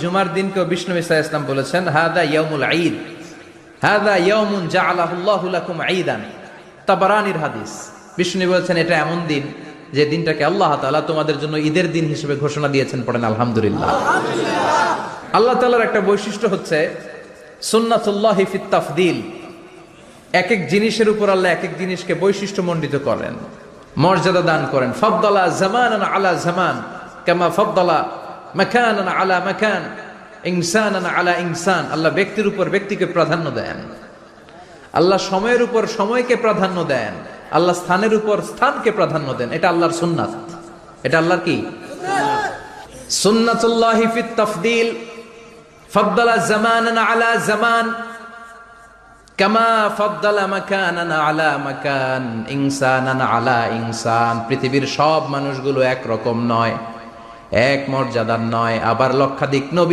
জুমার দিনকে বিষ্ণু ঈসা ইসলাম বলেছেন হাদা ইয়াউমুল ঈদ, হাদা ইয়াউমুন জাআলাহুল্লাহু লাকুম ঈদান। তাবারানির হাদিস। বিষ্ণু বলেছেন এটা এমন দিন যে দিনটাকে আল্লাহ তাআলা তোমাদের জন্য ঈদের দিন হিসেবে ঘোষণা দিয়েছেন। পড়েন আলহামদুলিল্লাহ। আল্লাহ তাআলার একটা বৈশিষ্ট্য হচ্ছে সুন্নাতুল্লাহি ফিত তাফদীল। এক এক জিনিসের উপর আল্লাহ এক এক জিনিসকে বৈশিষ্ট্যমণ্ডিত করেন, মর্যাদা দান করেন। ফাদ্দালা জামানান আলা জামান কামা ফাদ্দালা মাকানান আলা মাকান, ইনসানান আলা ইনসান। আল্লাহ ব্যক্তির উপর ব্যক্তিকে প্রাধান্য দেন, আল্লাহ সময়ের উপর সময়কে প্রাধান্য দেন, আল্লাহ স্থানের উপর স্থানকে প্রাধান্য দেন। এটা আল্লাহর সুন্নাত। এটা আল্লাহর কি সুন্নাতুল্লাহি ফিত তাফদীল। ফাদ্দালা জামানান আলা জামান কামা ফাদ্দালা মাকানান আলা মাকান, ইনসানান আলা ইনসান। পৃথিবীর সব মানুষগুলো এক রকম নয়, এক মর্যাদার নয়। আবার লক্ষাধিক নবী